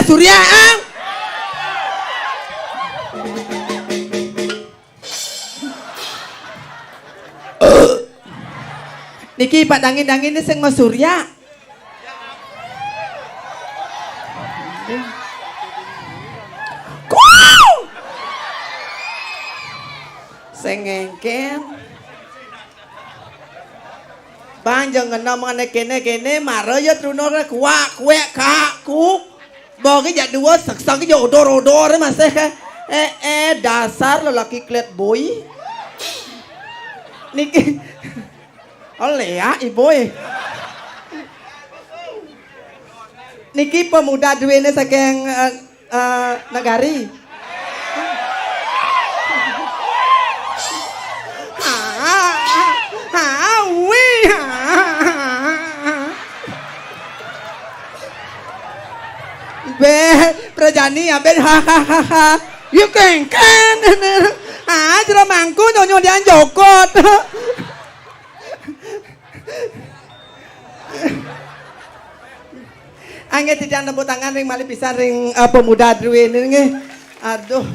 Mas Surya. Niki Pak Dangin-dangin ini sing Mas Surya. Sing ngengken. Bang jangan ngomong kene marah ya truno kuak kuek kaku. Bogi jadi dua sak ya odor masih dasar lelaki klet boy. Niki oleh ya ibu. Niki pemuda duwene saking negari. Be prajani ya ben hahaha you can jero mangku nyonyo dian jokot angge tidak tepuk tangan ring malih pisan ring pemuda duwene nggih aduh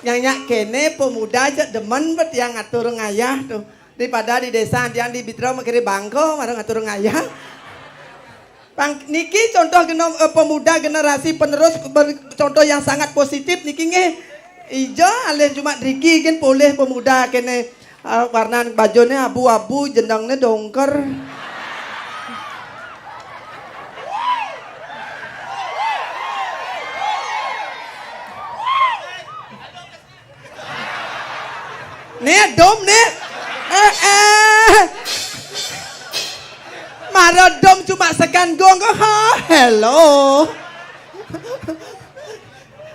nyanyak kene pemuda aja demen bet yang ngatur ngayah tuh daripada di desa yang di Bitro makiri bangko marang ngatur ngayah. Niki contoh pemuda generasi penerus contoh yang sangat positif niki nge ijo alen cuma driki kan boleh pemuda kene warna bajone abu-abu jendangnya dongker nih dom nih Marodom cuma sekan gong hello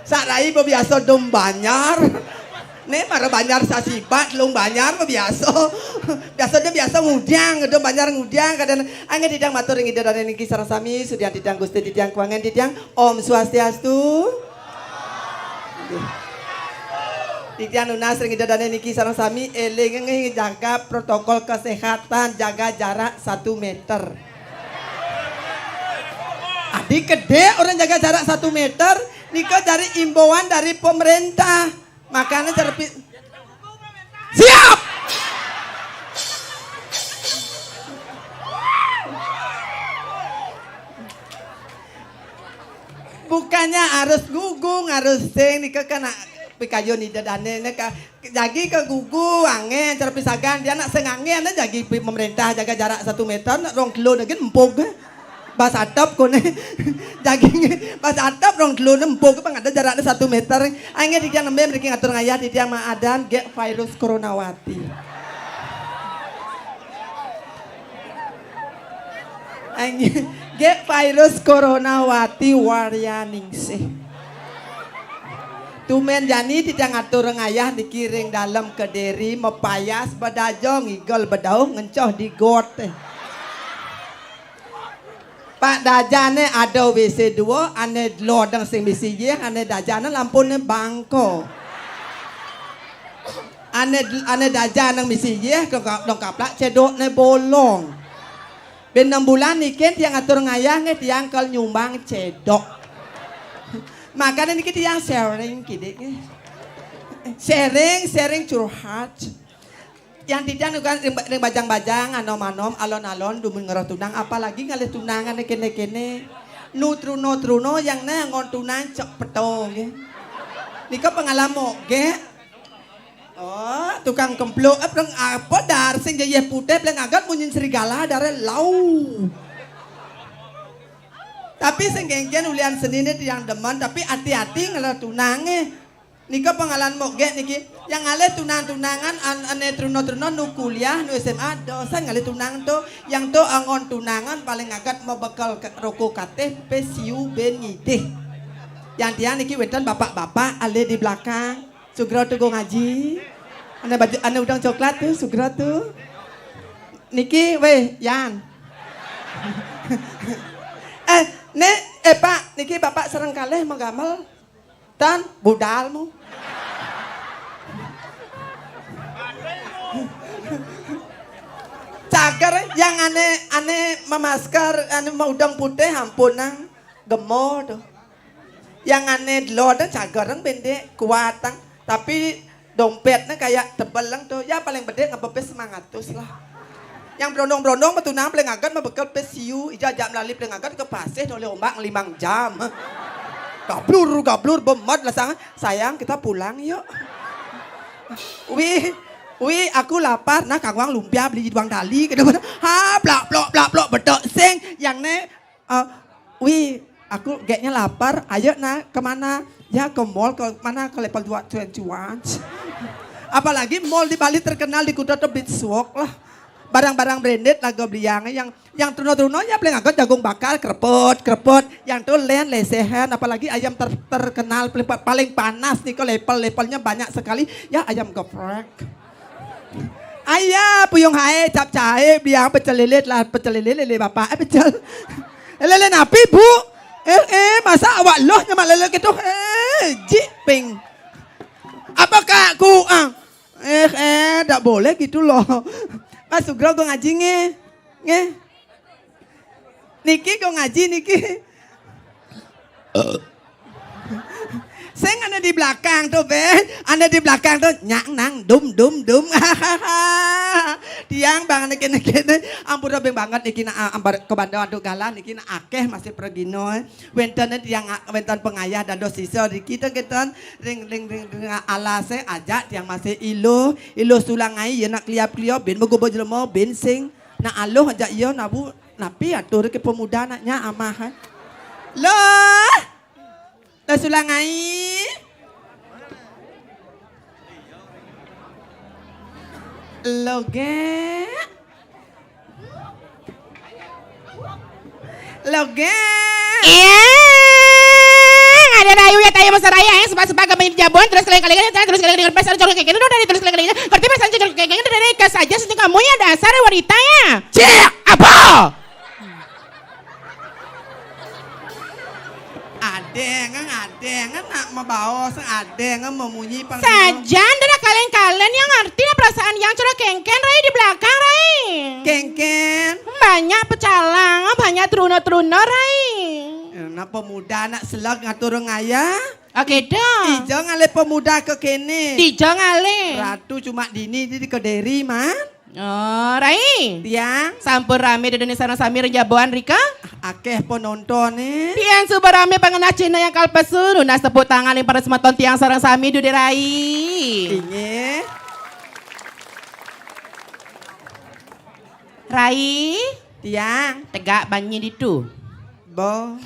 sarai biasa dom banyar nih maro banyar sasibat lung banyar biasa biasa ngudang dom banyar ngudang kadang angin tidang matur ing ida niki sareng sami sudian tidang Gusti tidang kuangan tidang Om Swastiastu Tidang nunas ring ida niki sareng sami eling jaga protokol kesehatan jaga jarak 1 meter. Adik gede orang jaga jarak 1 meter niko dari imbauan dari pemerintah makanya siap bukannya harus gugung harus sing niko kena pikayon ida dane jagi ke gugu angin cara pisagan dia nak sengangin jagi pemerintah jaga jarak 1 meter rong kilo lagi empuk bas atap kone jaging bas atap rong kilo empuk bang ada jaraknya 1 meter angin di tiang nembe mereka ngatur ngayat di tiang maadan get virus coronawati angin get virus coronawati waryaningsih Tumen jani tidak ngatur ngayah dikiring dalam kederi mepayas badajong igel bedauh ngencoh di got Pak dajane ada WC 2 ane lodang sing misi ye ane dajane lampune bangko ane dajane misi ye dong kaplak cedok ne bolong ben 6 bulan iken tiang ngatur ngayah nge tiang kal nyumbang cedok makanya ini kita yang sharing sharing curhat yang tidak nukan ring bajang-bajang anom-anom alon-alon dumun ngerah tunang apalagi ngalih tunangan kene-kene nutruno yang ngon tunang cok petong nika pengalaman oh tukang kemplo apa dar sing jaya putih pleng agak munyin serigala dare lau tapi senggenggen ulian senine yang demen tapi hati-hati ngelah tunange nika pengalaman moge niki yang ngalih tunangan ane truno nu kuliah nu SMA dosen ngalih tunang tuh yang tuh angon tunangan paling agak mau bakal roko kateh pesiu ben ngidih yang dia niki wetan bapak-bapak ale di belakang Sugro tuh go ngaji ane baju ane udang coklat tuh Sugro tuh niki weh Yan Pak, niki bapak sereng kalih menggamel dan budalmu. Cager yang aneh memasker ane mau udang putih ampun nang gemo tuh. Yang aneh lodan cagarang pendek kuatang tapi dompetnya kayak tebal lang tuh. Ya paling gede ngepepes 900 lah. Yang berondong-berondong betunang paling agak membekal pesiu ijajak melalui paling agak ke pasir oleh ombak 5 jam. Gablur bemat lah sayang kita pulang yuk. Wih, aku lapar. Nah, kang Wang lumpia beli di Duang Dali. Ha, blok bedok sing. Yang ne, aku kayaknya lapar. Ayo nah, kemana? Ya ke mall, ke mana? Ke level 221. Apalagi mall di Bali terkenal di Kuta Beach Walk lah. Barang-barang branded lah gue beli yang truno-truno ya paling agak jagung bakar, krepot. Yang tuh lesehan, apalagi ayam terkenal paling panas nih kok levelnya banyak sekali. Ya ayam geprek. Ayah puyung hae cap cahe biang pecel lele bapak pecel. Lele napi bu? Masa awak loh nyamak lele gitu? Jiping. Apakah aku tak boleh gitu loh. Mas Sugro gue ngaji nge. Niki gue ngaji Niki. Saya ada di belakang tuh Ben. Ada di belakang tuh nyang nang dum. Tiang banget niki. Ampun beng banget niki na ambar ke bandar aduk galan niki na akeh masih pergino. Wenten tiang wenten pengayah dan dosiso di kita ring ala saya ajak tiang masih ilo sulangai ya nak kliap ben begobo jelema ben sing na aloh ajak yo nabu napi atur ke pemuda anaknya amahan. Loh Dah sulangai. Loge. Iya. Ada rayu ya tayo masaraya yang sebab kami jabon terus kalian dengan pasar jorok kayak gitu dari terus kalian ngerti pasar jorok kayak gitu dari kas aja sih kamu ya dasar wanita ya. Cek apa? Adengan nak membawa adengan memunyi sajan dan kalian yang ngerti lah perasaan yang curah kengken Rai di belakang Rai. Kengken banyak pecalang, banyak truno Rai. Nah pemuda nak selak ngatur ngaya. Oke dong. Ijo ngale pemuda ke kene. Ijo ngale. Ratu cuma dini di Kediri man. Oh Rai. Tiang. Sampur rame di Indonesia Samir jaboan Rika. Akeh penonton Tiang super rame pengenah Cina yang kalpesu. Nunas tepuk tangan yang pada sematon tiang sarang sami di Rai. Inge. Rai. Tiang. Tegak banyi di tu. Bo.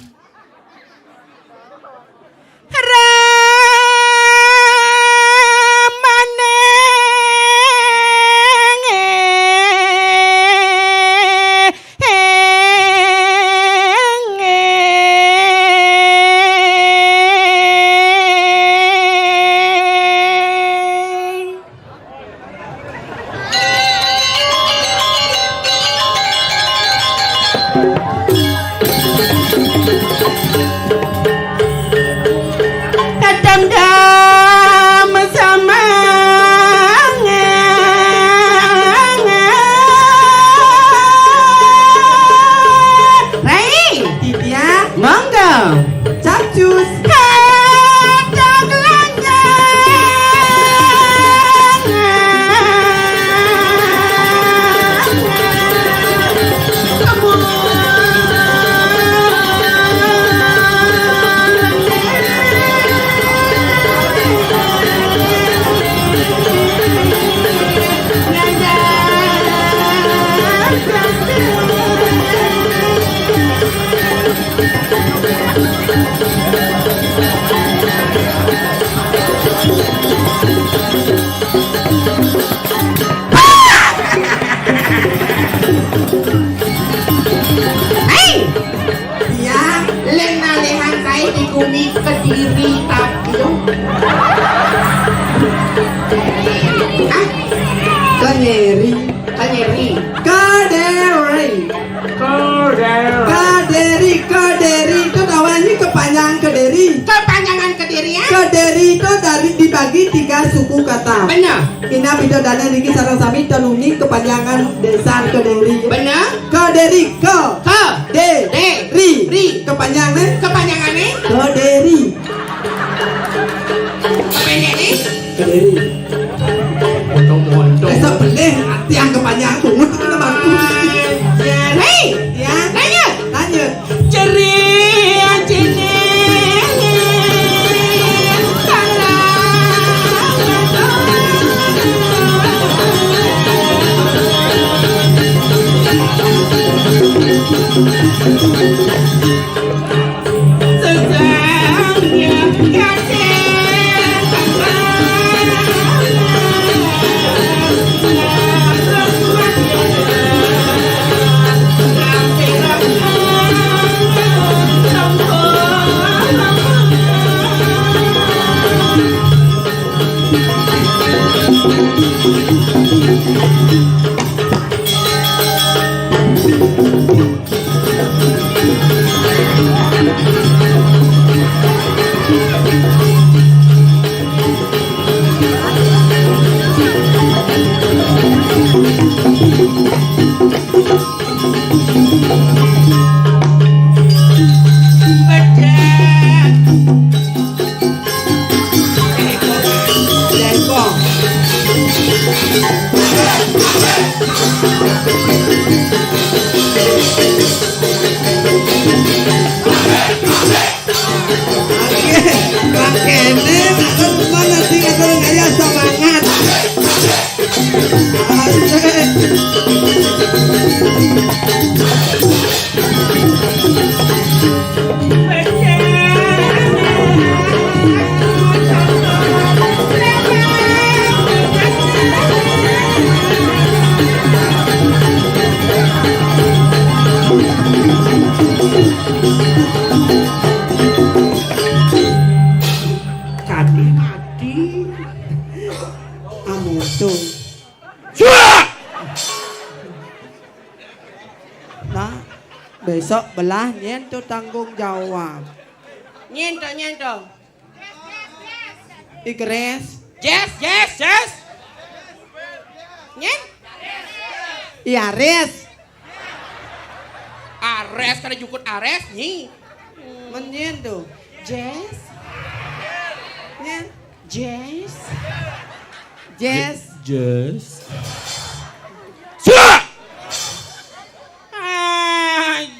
Kediri tapi Kediri itu namanya kepanjangan Kediri ya? Kediri itu dari dibagi 3 suku kata. Benar. Ina bidadana niki sareng sami tenuni kepanjangan desa Kediri. Benar. Kediri ri kepanjangannya Kediri. Apa ini? Besok beli tiang kepanjang bungut itu bantu. Hei, Ya, lanjut. lanjut. Ceria cini. Nah, besok belah nyentuh tanggung jawab. Nyento. Igres, Yes. Nyen. Iares, Ares kada jukut Ares nyi. menyentuh. Jess. Nyen, Jess. Jess,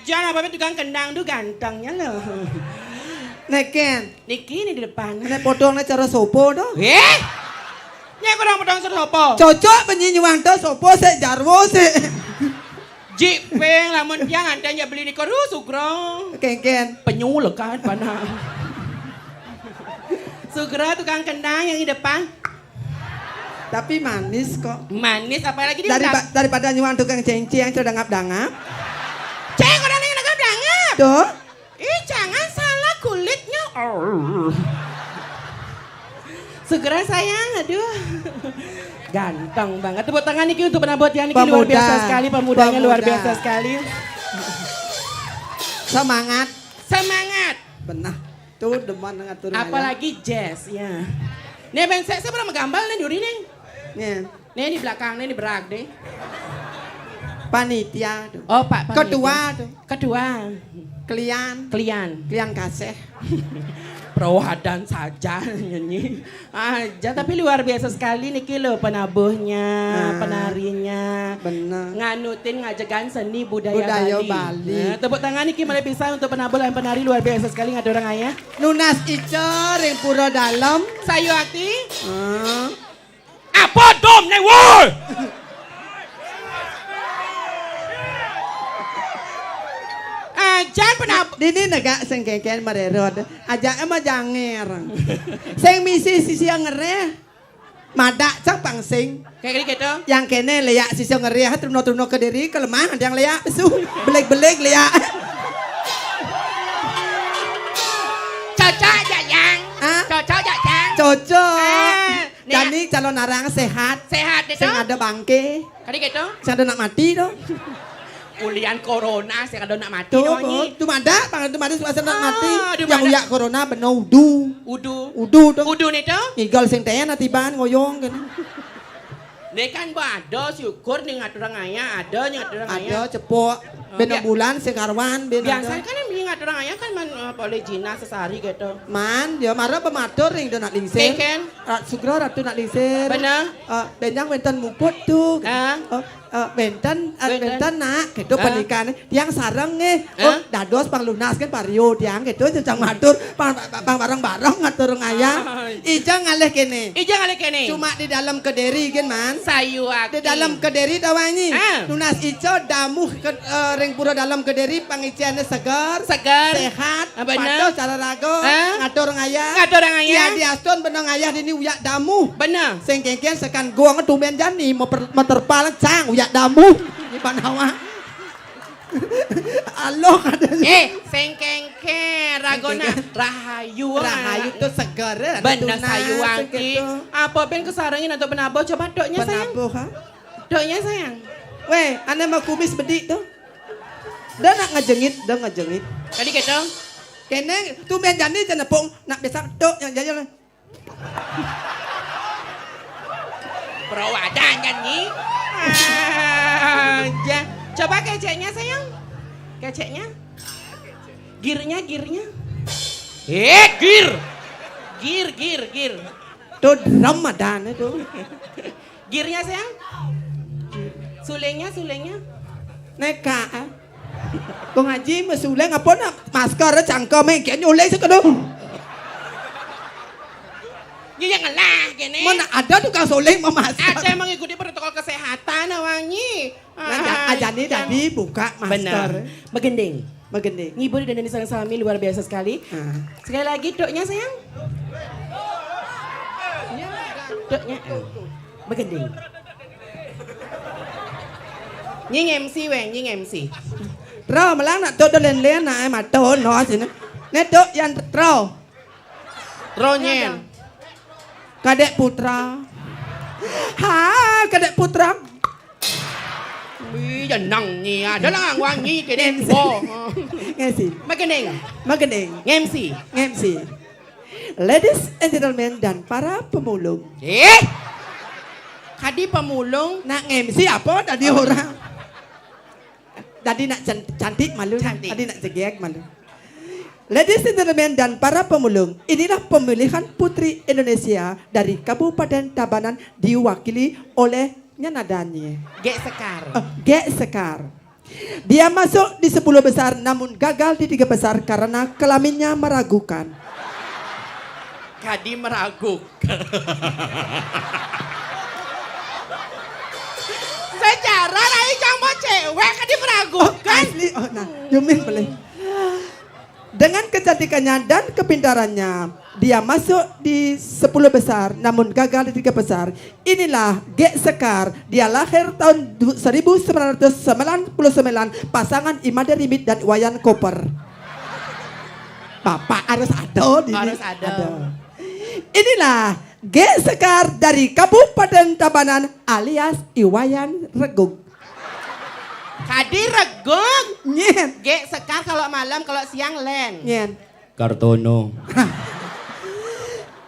Jangan apa-apa tukang kendang tuh gantengnya loh. neken, Niki nih di depan. nek potongnya cara sopo tuh. Nya aku dong potong sopo. Cocok penyinyuang tuh sopo se jarwo se. Jipeng lamun yang antanya beli di koru Sugro. Ken, Penyu lekat panah. Sugro tukang kendang yang di depan. tapi manis kok. Manis apalagi dia Daripada nyuang tukang cengci yang sudah dangap. Ceng orang yang nangkap dangap. Tuh, Jangan salah kulitnya. Segera sayang, aduh. Ganteng banget. Tepuk tangan Niki untuk penabot ya. Niki luar Pemuda. biasa sekali. Pemudanya luar Pemuda. biasa sekali. semangat. Semangat. Benar. Tuh deman ngatur. Apalagi jazz ya. Nih ben saya pernah menggambar nih duri nih. Nih, Nih di belakang nih di berak deh. panitia tuh. Oh Pak. Kedua tuh. Kedua. Klian kasih. Perawadan saja nyanyi aja tapi luar biasa sekali Niki lo penabuhnya, penarinya. Benar. Nganutin ngajagan seni budaya Bali. Nah, tepuk tangan Niki mulai bisa untuk penabuh dan penari luar biasa sekali ngada orang ayah. Nunas icer yang pura dalam. Sayu akti. Apa dom nih woi? Jangan penabuh. Dini negak sing keken marerod. Aja emang janger. Sing misi sisi yang ngere. Madak cak pangsing. Kayak gitu. Yang kene leyak sisi yang ngere. Truno-truno ke diri kelemahan. Yang leyak su. Beleg-beleg leyak. Cocok jajang. Ah? Cocok jajang. Cocok. Nih, Dani calon narang sehat. sehat deh Sing dong. ada bangke. Kayak gitu. Sing ada nak mati tuh. Ulian corona saya kada nak mati Tuh, doang nyi. tu mada, pangan tu mada suasana nak mati. di Yang mada. uyak corona benar udu. Udu Tuh. nih tuh. Ngigal sing teh natiban ngoyong kan. Nih kan ada syukur nih ngatur orang ayah, ada nih ngatur orang ayah. Ada cepok. Ben Biasa- bulan sing karwan ben. Biasa kan yang ingat ada orang ayah kan boleh jina sesari gitu. Man, dia marah pematur ring dia nak lingsir. Keken. Sugro ratu nak lingsir. Benar. Benjang benten muput tuh. Benten nak gitu pernikahan yang sarang dados pang lunas kan pario tiang gitu cang matur pang bareng-bareng ngatur ngayah. Ija ngalih kene. Cuma di dalam kederi kan man. Sayu Di aki. dalam kederi tawanyi. Lunas ijo damuh ring pura dalam kederi pangijiannya segar. Sehat. Patuh cara rago. Ngatur ngayah. Iya diastun benang ngayah dini uyak damuh. Benar. Sing kengkian sekan gua ngetumen jani mau terpalang cang uyak damu di panawa. Alo katanya. Sengkengke ragona rahayu. Rahayu tuh segar. Benar sayu aki. Apa ben kesarangin atau penabo coba doknya sayang. Penabo ha? Doknya sayang. Weh, ane mau kumis bedik tuh. Dah nak ngejengit. Tadi gitu. Kene tumen jani cenepung nak besar dok yang jajan. Perawadan nyanyi. Aja. Coba keceknya sayang. Keceknya. Girnya. Gir. Tuh Ramadan itu. Girnya sayang. Sulengnya. Neka. Kau ngaji mesuleng apa nak masker cangkem kayak nyuleng sekedar. Ya jangan lah gini. Mana ada tukang soleng memasak. Ada mengikuti protokol kesehatan awangi. Ajani tadi buka masker. Benar. Megending. Ngibur dan Dani Sami luar biasa sekali. Sekali lagi doknya sayang. Doknya. Megending. Nying MC. Trâu mà láng nè tôi lên này mà tôi nó thì nó tôi yan trâu. Ronyen. Kadek putra. Kadek putra. Bây giờ nằng nhì đó là Hoàng Nhi cái đen bò. Nghe gì? Magening. MC. Ladies and gentlemen dan para pemulung. Kadi pemulung. Nak MC apa tadi orang? Tadi nak cantik malu. Tadi nak cegek malu. Ladies and gentlemen dan para pemulung, inilah pemilihan Putri Indonesia dari Kabupaten Tabanan diwakili oleh Nyanadanye. Gek Sekar. Dia masuk di 10 besar namun gagal di 3 besar karena kelaminnya meragukan. Kadi meragukan. Secara rai kamu cewek kadi meragukan. Asli, nah, Yumin boleh. Dengan kecantikannya dan kepintarannya, dia masuk di 10 besar namun gagal di 3 besar. Inilah Gek Sekar. Dia lahir tahun 1999, pasangan Imade Rimit dan Wayan Koper. Bapak harus ada di sini. Harus ada. Inilah Gek Sekar dari Kabupaten Tabanan alias Iwayan Regug. Kadi Regug. Nyen. Gek Sekar kalau malam, kalau siang Len. Nyen. Kartono.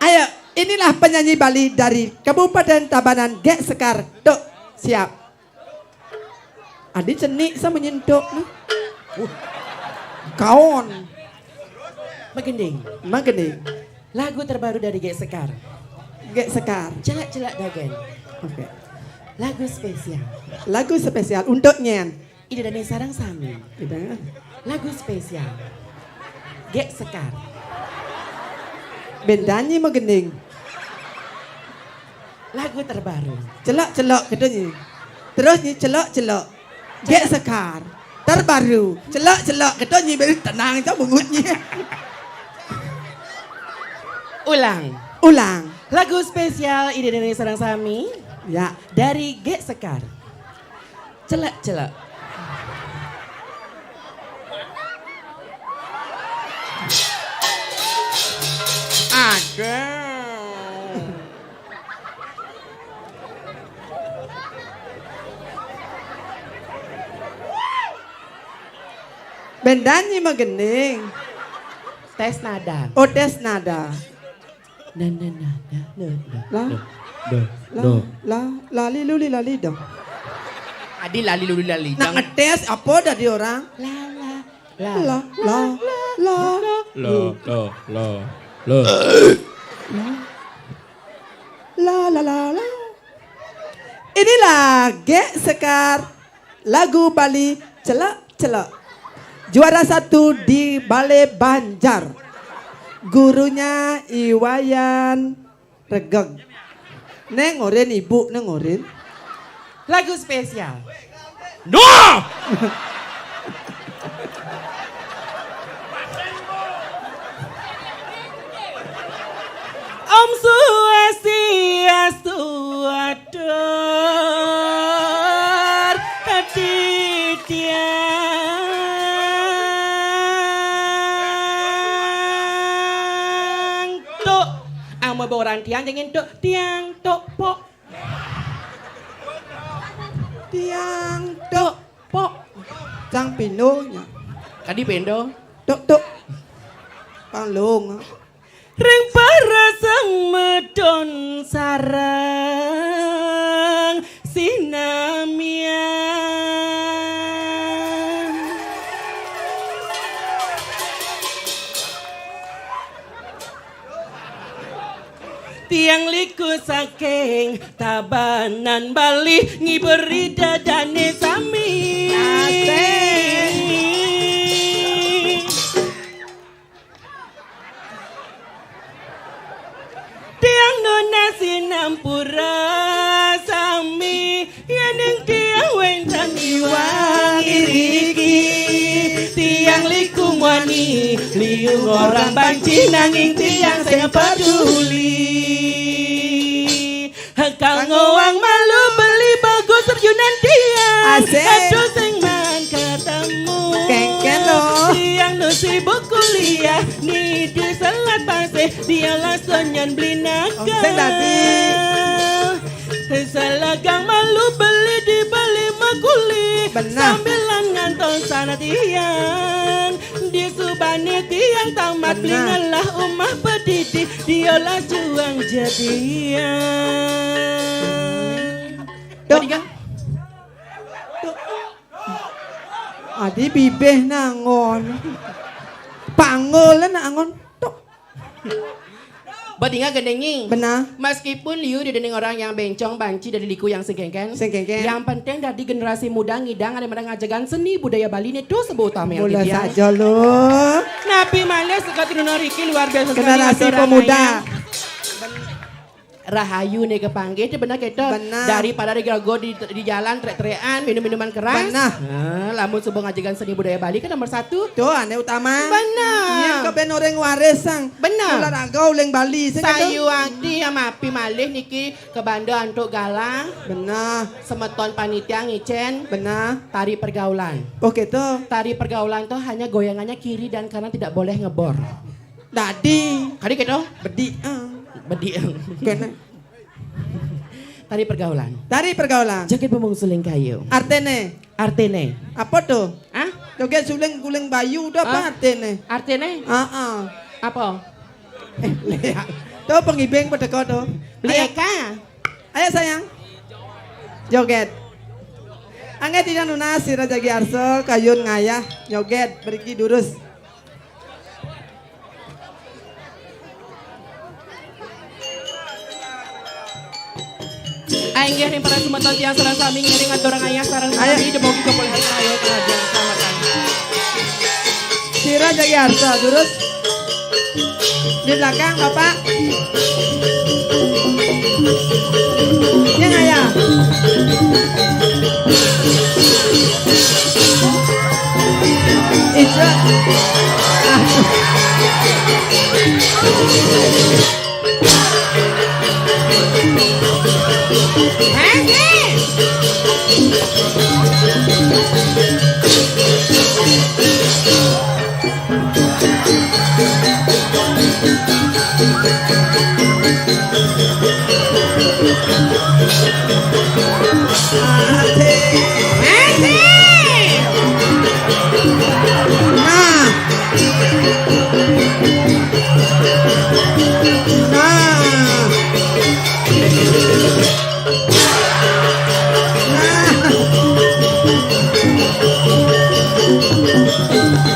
Ayo, inilah penyanyi Bali dari Kabupaten Tabanan, Gek Sekar. Dok, siap. Adi cenik sama nyentuk nih. Kaon. Magending. Lagu terbaru dari Gek Sekar. Gek Sekar. Celak-celak dagen. Oke. Lagu spesial untuk Nyen. Ida dan Sarang Sami. Tidak. Lagu spesial Gek Sekar. Bendanyi Magending. Lagu terbaru. Celok-celok kedonyi. Terus nih celok-celok. Gek Sekar. Terbaru. Celok-celok kedonyi beri tenang itu bungutnya. Ulang. Lagu spesial Ida dan Sarang Sami. Ya. Dari Gek Sekar. Celak-celak. Bendanyi Magending. Tes nada. Oh, tes nada. Lali luli lali dong. Adi lali luli lali. Nak ngetes apa dari orang? La. La. Inilah Gek Sekar lagu Bali celak. Juara 1 di Balai Banjar. Gurunya Iwayan Regeg. Nengorin ibu, nengorin. Lagu spesial. No! Om Swastiastu atur tiang tok. Amo boran tiang jangan tok tiang tok pok. Tiang tok Pok. Cang pinonya. Kadi pendo. Tok. Panglung. Ring para sang medon sarang sinamian. Tiang liku saking Tabanan Bali ngiberi dadane sami. Tiang nona sinampura sami yaneng tiang wentang iwang iriki. Tiang liku wani liung orang banci nanging tiang saya peduli. Kang ngowang malu beli bagus terjunan tiang. Asik. Aduh sing man ketemu. Kengken loh. Tiang nu sibuk kuliah ni di selat pasir dia langsung nyan beli naga. Sing dadi. Selagang malu beli di Bali makuli. Benar. Sambilan ngantong sana tiang. Di Subani tiang tamat beli Benar. ngalah umah pedidi. Diolah juang jadian. Tok. Adi bibih nangon. Panggul nangon. Tok. Badinga gendengi. Benar. Meskipun Liu dideneng orang yang bencong banci dari liku yang sengkengken. Sengkengken. Yang penting dari generasi muda ngidang ada mereka ngajagan seni budaya Bali ini tuh sebut utama yang Mula dia. saja lo. Nabi Malia suka Trino Riki luar biasa sekali. Generasi Aturang pemuda. ayam. Rahayu nih kepanggil itu benar kita Benar. daripada digago di jalan teriak-teriakan minum-minuman keras. Benar. Lamun sebuah ngajagan seni budaya Bali kan nomor 1. Tuh ane utama. Benar. Yang keben orang waresang. Benar. Olahraga uleng Bali. Sayu akti yang mapi malih niki ke Banda Antuk Gala. Benar. Semeton panitia ngicen Benar. tari pergaulan. Oke tuh. Tari pergaulan tuh hanya goyangannya kiri dan kanan tidak boleh ngebor. Dadi. Kali gitu? Bedi. Bedi. Kena. Tari pergaulan. Tari pergaulan. Jaket pemung suling kayu. Artene. Artene. Apa tuh? Ah? Joget suling guling bayu udah apa Ah. artene? Artene? Apa? Lihat. Tuh pengibeng pada kau tuh. Ayo, Lieka. ayo sayang. Joget. Angge tidak nunasi Raja Giarso kayun ngayah joget beriki durus. Aing gih para sumeton tiang sareng sami ngiringan dorang ayah sareng Ayo. sami demogi kepulihan ayo kerajaan keselamatan. Si Raja Giarso durus. Di belakang Bapak. Yang ngayah. Itu.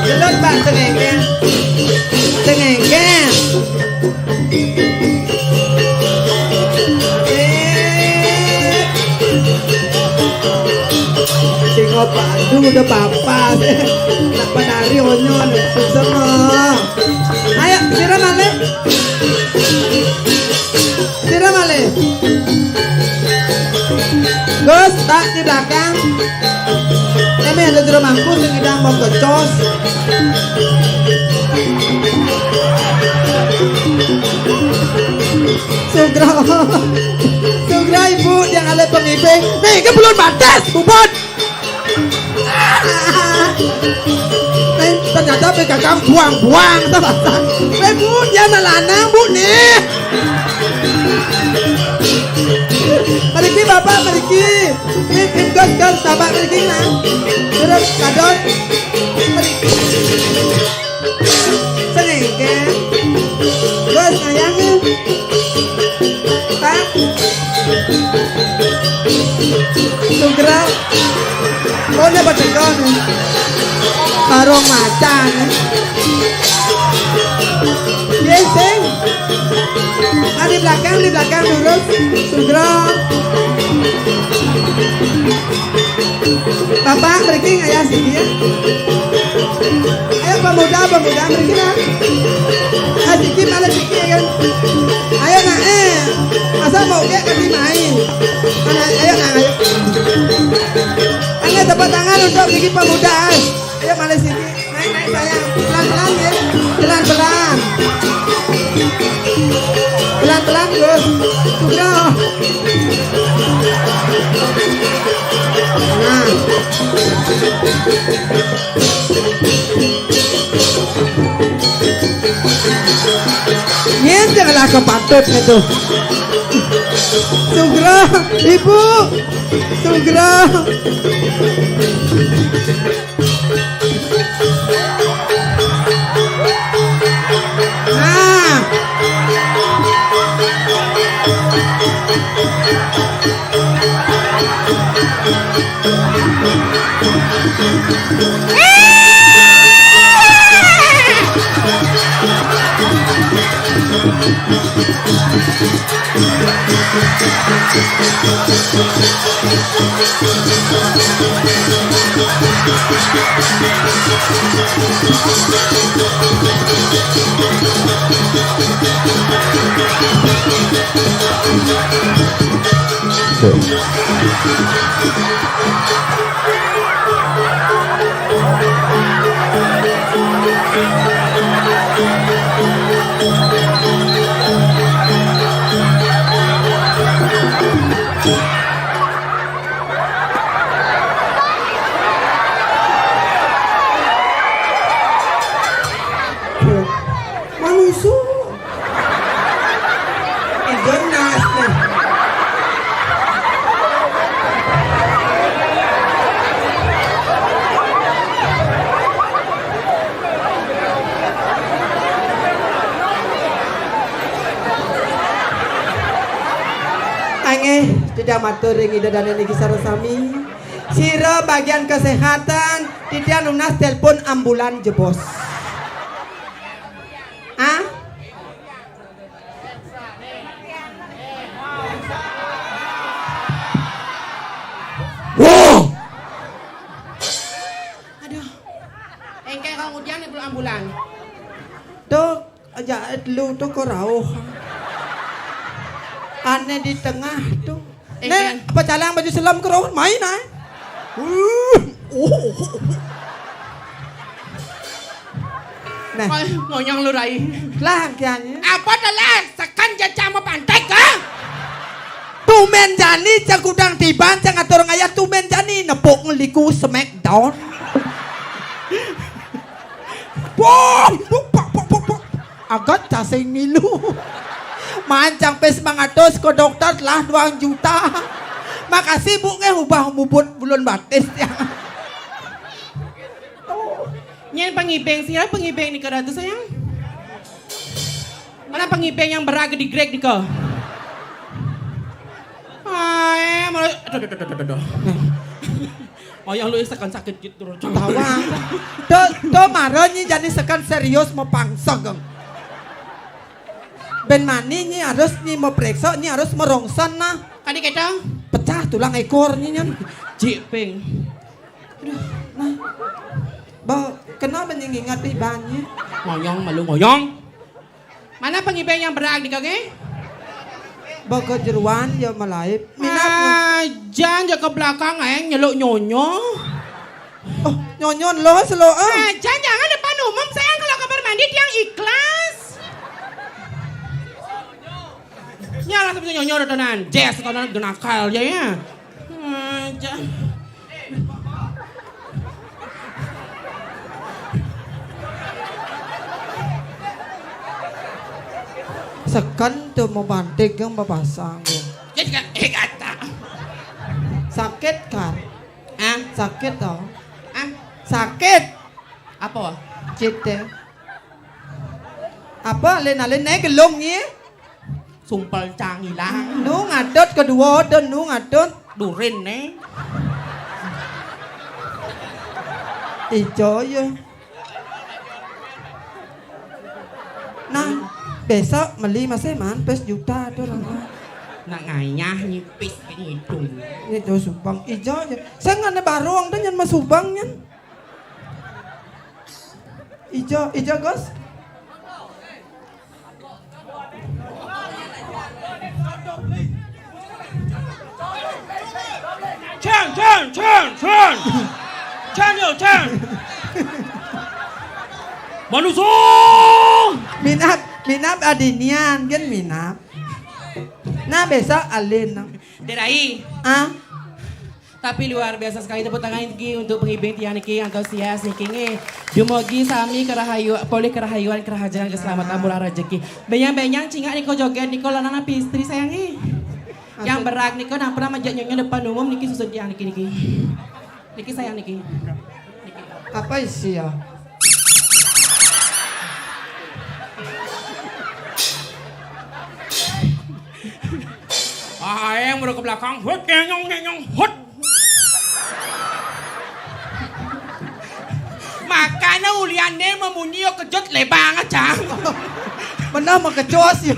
Jelot Pak Sengenge. Aduh udah papa nak penari onyon semua. Ayo siram ale. Siram ale. Gus tak di belakang. Ini ada di rumahku yang hidang mau kecos. Sugra ibu yang ada pengibing. Nih ke belum batas bubut. Nih ternyata pegang buang-buang tuh batas. Bu dia nalanang bu nih. Meriki bapak meriki. Ini gas bapak meriki nah. Terus kadon. Senengken. Gas sayangnya. Tak. Sugra. Oh dia berdekat nih. Karung macan. Yeseng. Di belakang lurus. Sugra. Bapak pergi nggak ya sini ya? Ayo pemuda pergi lah. Siki malah siki kan. Ayo nak asal mau dia kasih main. Ayo nak ayo. Angkat tepuk tangan untuk siki pemuda. Ayo malah siki. Naik sayang. Pelan-pelan ya. Pelan-pelan. Pelan-pelan Gus. Sugra. Nah. Janganlah kepatut itu. Sugra, ibu. Sugra. Nah. Tidak matur ing ida dan niki sarasami. Sira bagian kesehatan tidak lunas telepon ambulan jebos. Ah? Wow. Aduh. Engke kemudian ibu ambulan. Tuh aja lu tuh korau. Aneh di tengah tuh. Nek pecalang baju selam kerauh main ay. Nah, ngonyong lu rai. Lah kianya. Apa adalah sekan jaca mau pantai ka? Tumen jani cang kudang tiban cang atur ngaya tumen jani nepuk ngeliku smackdown. Pom, agak casing nilu. Mancang pes mangatos ke dokter lah 2 juta. Makasih bu ubah mubut bulan batis ya. Nyan pengibeng siapa pengibeng ni keratu sayang? Mana pengibeng yang beraga di Greg di kau? Ay, malah aduh. Oh yang lu sekan sakit gitu tawa. To marahnya jadi sekan serius mau pangsa geng. Ben mani ni harus ni mau periksa ni harus merongsan nah. Kadi kita pecah tulang ekornya nyan. Jipeng. Nah. Bah, kenapa ingat ibanya? Ngoyong malu ngoyong. Mana pengibeng yang berak di kaki? Bah kejeruan ya malaip. Jangan ke belakang nyeluk nyonyo. Oh, nyonyon lo selo. Jangan depan umum sayang kalau kamar mandi yang ikhlas. Nyala sampai nyonyo tenan. Jess tenan genakal ya. Sekan tuh mau banting yang babasang. Jadi kan kata. Sakit kan? Sakit toh? Sakit. Apa? Cite. Apa lên naik cái lông nhé. Sumpel cang hilang. Nu ngadot kedua dan nu ngadot. Durin nih. Ijo ya. Nah, besok beli masih pes juta tuh lah. Nak ngayah nyipis kayak hidung. Itu subang ijo aja. Saya nggak ada barong dan yang mas subangnya. Ijo gos. Chan yo chan. Manusong. Minap adinian kan minap. Nah besok alin. Derai. Tapi luar biasa sekali tepuk tangan Niki untuk pengibing tiang Niki antusias Niki. Dumogi sami kerahayu poli kerahayuan kerahajanan keselamatan mula rezeki. Benyang-benyang cingak Niko joget Niko lanang istri sayangi. Yang berak Niko nang pernah majak nyonya depan umum Niki susun tiang Niki. Niki sayang Niki. Apa isi ya? Yang baru ke belakang, hut, nyong, hut. Makanya uliannya memunyi kejut lebang aja. Benar mau kecos ya.